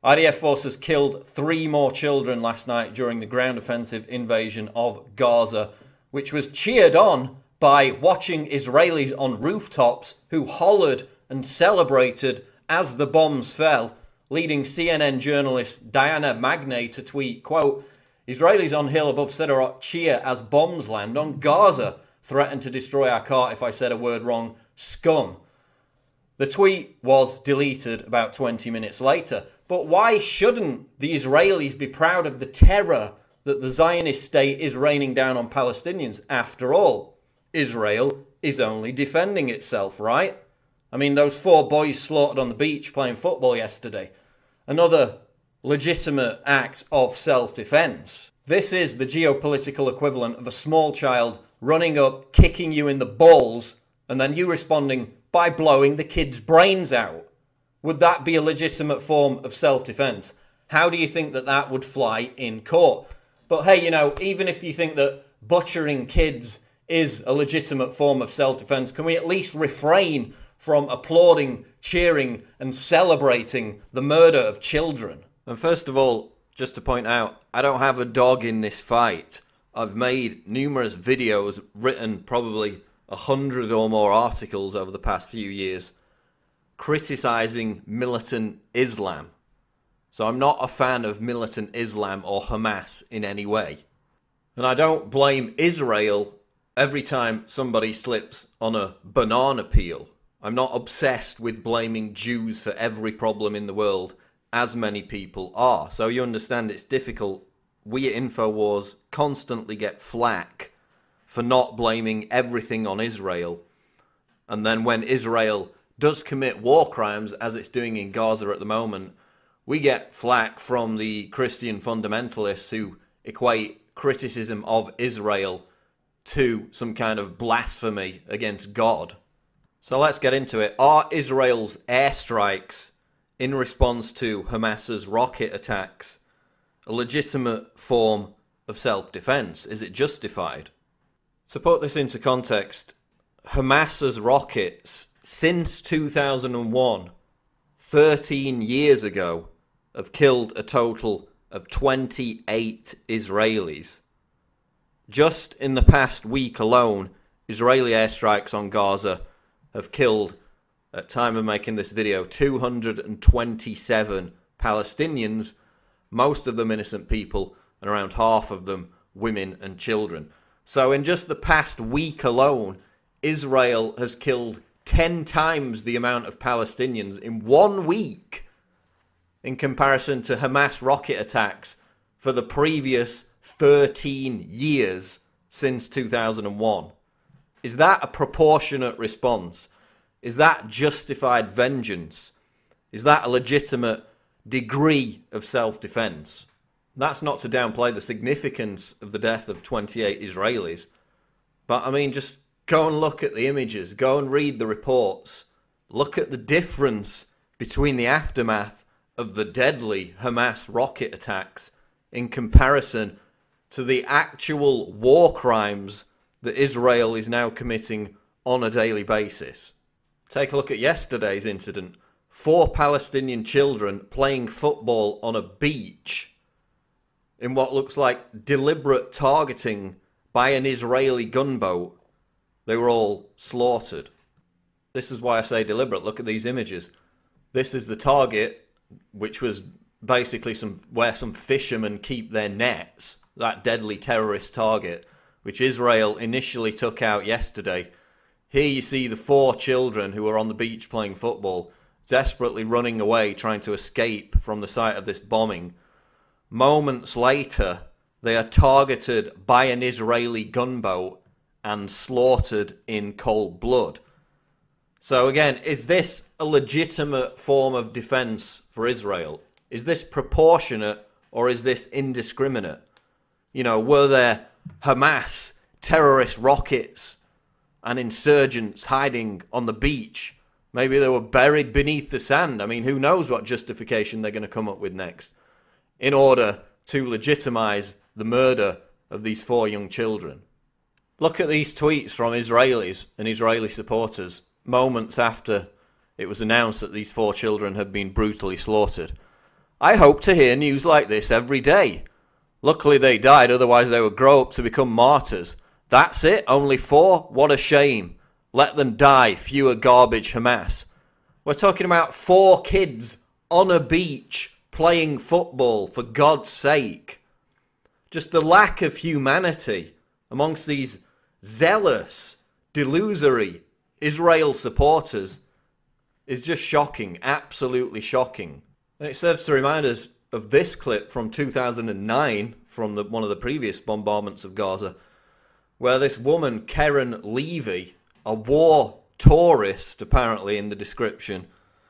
IDF forces killed 3 more children last night during the ground offensive invasion of Gaza, which was cheered on by watching Israelis on rooftops who hollered and celebrated as the bombs fell, leading CNN journalist Diana Magnay to tweet, quote, "Israelis on hill above Sderot cheer as bombs land on Gaza. Threatened to destroy our car if I said a word wrong. Scum." The tweet was deleted about 20 minutes later. But why shouldn't the Israelis be proud of the terror that the Zionist state is raining down on Palestinians? After all, Israel is only defending itself, right? I mean, those 4 boys slaughtered on the beach playing football yesterday. Another legitimate act of self-defense. This is the geopolitical equivalent of a small child running up, kicking you in the balls, and then you responding by blowing the kid's brains out. Would that be a legitimate form of self-defense? How do you think that that would fly in court? But hey, even if you think that butchering kids is a legitimate form of self-defense, can we at least refrain from applauding, cheering, and celebrating the murder of children? And first of all, just to point out, I don't have a dog in this fight. I've made numerous videos, written probably 100 or more articles over the past few years, criticizing militant Islam. So I'm not a fan of militant Islam or Hamas in any way. And I don't blame Israel every time somebody slips on a banana peel. I'm not obsessed with blaming Jews for every problem in the world, as many people are. So you understand it's difficult. We at InfoWars constantly get flack for not blaming everything on Israel. And then when Israel does commit war crimes, as it's doing in Gaza at the moment, we get flack from the Christian fundamentalists who equate criticism of Israel to some kind of blasphemy against God. So let's get into it. Are Israel's airstrikes in response to Hamas's rocket attacks a legitimate form of self-defense? Is it justified? To put this into context, Hamas's rockets since 2001, 13 years ago, have killed a total of 28 Israelis. Just in the past week alone, Israeli airstrikes on Gaza have killed, at time of making this video, 227 Palestinians, most of them innocent people, and around half of them women and children. So in just the past week alone, Israel has killed 10 times the amount of Palestinians in 1 week in comparison to Hamas rocket attacks for the previous 13 years since 2001. Is that a proportionate response? Is that justified vengeance? Is that a legitimate degree of self-defense? That's not to downplay the significance of the death of 28 Israelis. But I mean, just go and look at the images. Go and read the reports. Look at the difference between the aftermath of the deadly Hamas rocket attacks in comparison to the actual war crimes that Israel is now committing on a daily basis. Take a look at yesterday's incident. 4 Palestinian children playing football on a beach in what looks like deliberate targeting by an Israeli gunboat. They were all slaughtered. This is why I say deliberate. Look at these images. This is the target, which was basically where some fishermen keep their nets. That deadly terrorist target, which Israel initially took out yesterday. Here you see the 4 children who were on the beach playing football, desperately running away, trying to escape from the site of this bombing. Moments later, they are targeted by an Israeli gunboat and slaughtered in cold blood. So again, is this a legitimate form of defense for Israel? Is this proportionate or is this indiscriminate? Were there Hamas terrorist rockets and insurgents hiding on the beach? Maybe they were buried beneath the sand. I mean, who knows what justification they're going to come up with next in order to legitimize the murder of these 4 young children. Look at these tweets from Israelis and Israeli supporters moments after it was announced that these 4 children had been brutally slaughtered. I hope to hear news like this every day. Luckily they died, otherwise they would grow up to become martyrs. That's it, only 4? What a shame. Let them die, fewer garbage Hamas. We're talking about 4 kids on a beach playing football, for God's sake. Just the lack of humanity amongst these zealous, delusory Israel supporters is just shocking, absolutely shocking. And it serves to remind us of this clip from 2009, from one of the previous bombardments of Gaza, where this woman, Karen Levy, a war tourist, apparently in the description,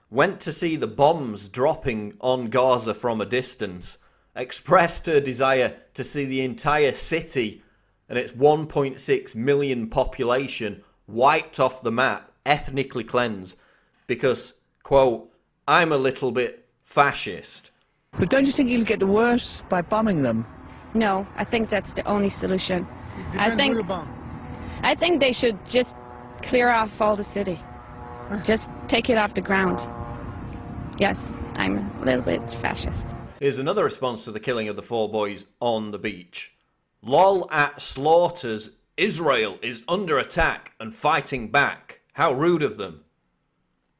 went to see the bombs dropping on Gaza from a distance, expressed her desire to see the entire city and its 1.6 million population wiped off the map, ethnically cleansed, because, quote, I'm a little bit fascist. But don't you think you'll get worse by bombing them? No, I think that's the only solution. I think they should just clear off all the city. Just take it off the ground. Yes, I'm a little bit fascist. Here's another response to the killing of the 4 boys on the beach. Lol at slaughters. Israel is under attack and fighting back. How rude of them.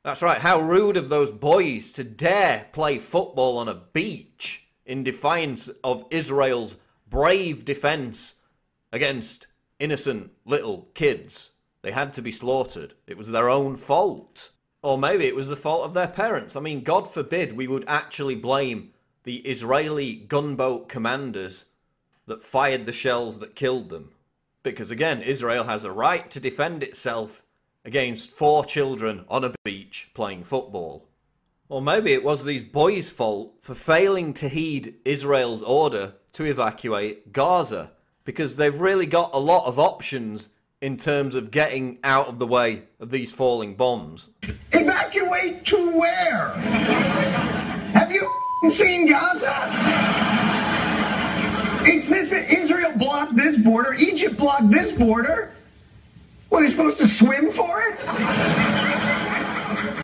That's right, how rude of those boys to dare play football on a beach in defiance of Israel's brave defense against innocent little kids. They had to be slaughtered. It was their own fault. Or maybe it was the fault of their parents. I mean, God forbid we would actually blame the Israeli gunboat commanders that fired the shells that killed them. Because again, Israel has a right to defend itself against 4 children on a beach playing football. Or maybe it was these boys' fault for failing to heed Israel's order to evacuate Gaza, because they've really got a lot of options in terms of getting out of the way of these falling bombs. Evacuate to where? Have you seen Gaza? It's this, Israel blocked this border, Egypt blocked this border. Were they supposed to swim for it?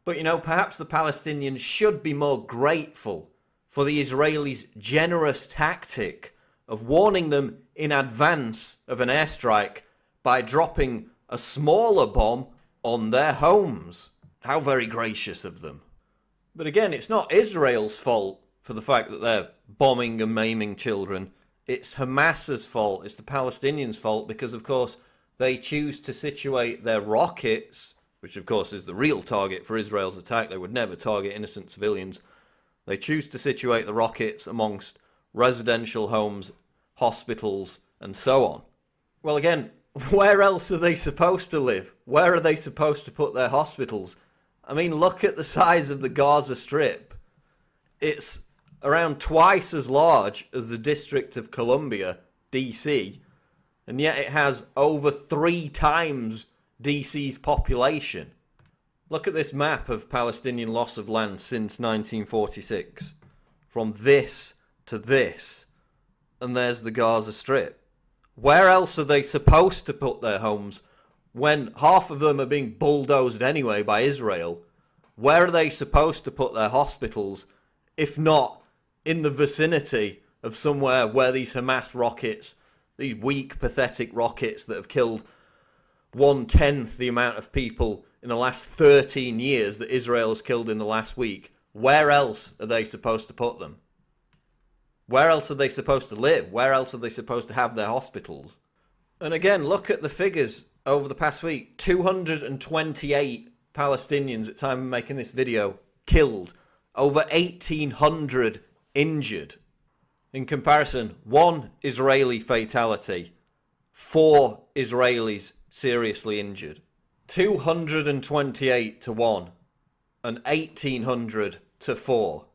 But you know, perhaps the Palestinians should be more grateful for the Israelis' generous tactic of warning them in advance of an airstrike by dropping a smaller bomb on their homes. How very gracious of them. But again, it's not Israel's fault for the fact that they're bombing and maiming children. It's Hamas's fault. It's the Palestinians' fault because, of course, they choose to situate their rockets, which of course is the real target for Israel's attack. They would never target innocent civilians. They choose to situate the rockets amongst residential homes, hospitals, and so on. Well, again, where else are they supposed to live? Where are they supposed to put their hospitals? I mean, look at the size of the Gaza Strip. It's around twice as large as the District of Columbia, DC, and yet it has over 3 times DC's population. Look at this map of Palestinian loss of land since 1946. From this to this, and there's the Gaza Strip. Where else are they supposed to put their homes when half of them are being bulldozed anyway by Israel? Where are they supposed to put their hospitals if not in the vicinity of somewhere where these Hamas rockets, these weak, pathetic rockets that have killed 1/10 the amount of people in the last 13 years that Israel has killed in the last week, where else are they supposed to put them? Where else are they supposed to live? Where else are they supposed to have their hospitals? And again, look at the figures over the past week. 228 Palestinians at the time of making this video killed. Over 1,800 injured. In comparison, 1 Israeli fatality. 4 Israelis seriously injured. 228 to 1. And 1,800 to 4.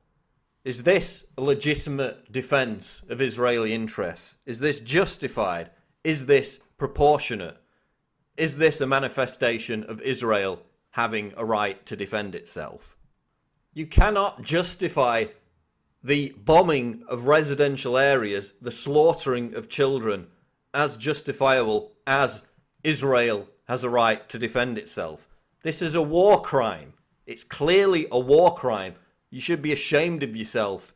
Is this a legitimate defence of Israeli interests? Is this justified? Is this proportionate? Is this a manifestation of Israel having a right to defend itself? You cannot justify the bombing of residential areas, the slaughtering of children, as justifiable as Israel has a right to defend itself. This is a war crime. It's clearly a war crime. You should be ashamed of yourself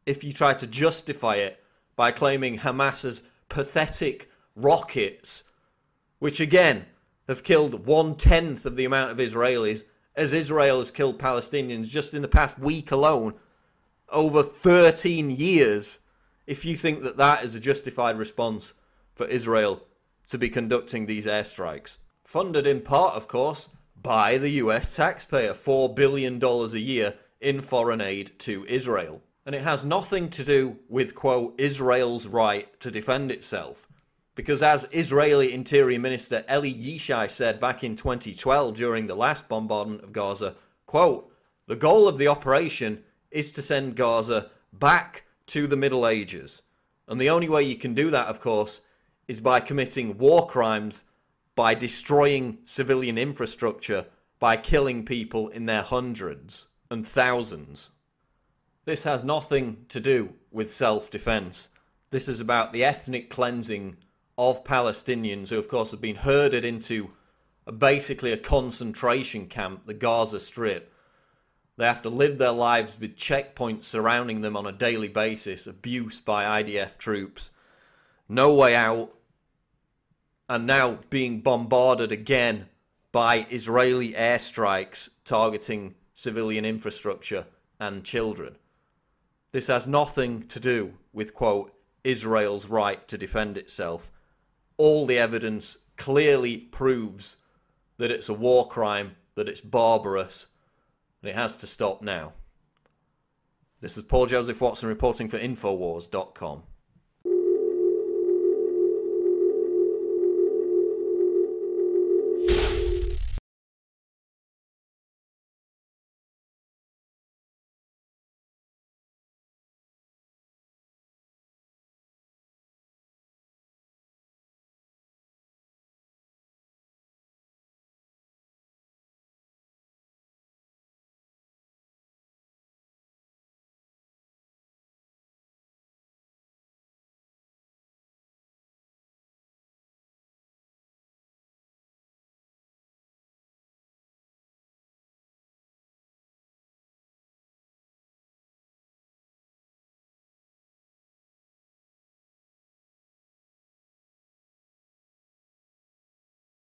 if you try to justify it by claiming Hamas's pathetic rockets, which again have killed 1/10 of the amount of Israelis, as Israel has killed Palestinians just in the past week alone, over 13 years, if you think that that is a justified response for Israel to be conducting these airstrikes. Funded in part, of course, by the US taxpayer, $4 billion a year in foreign aid to Israel. And it has nothing to do with, quote, Israel's right to defend itself. Because as Israeli Interior Minister Eli Yishai said back in 2012 during the last bombardment of Gaza, quote, the goal of the operation is to send Gaza back to the Middle Ages. And the only way you can do that, of course, is by committing war crimes, by destroying civilian infrastructure, by killing people in their hundreds and thousands. This has nothing to do with self-defense. This is about the ethnic cleansing of Palestinians who, of course, have been herded into basically a concentration camp, the Gaza Strip. They have to live their lives with checkpoints surrounding them on a daily basis, abuse by IDF troops, no way out, and now being bombarded again by Israeli airstrikes targeting civilian infrastructure and children. This has nothing to do with, quote, Israel's right to defend itself. All the evidence clearly proves that it's a war crime, that it's barbarous, and it has to stop now. This is Paul Joseph Watson reporting for Infowars.com.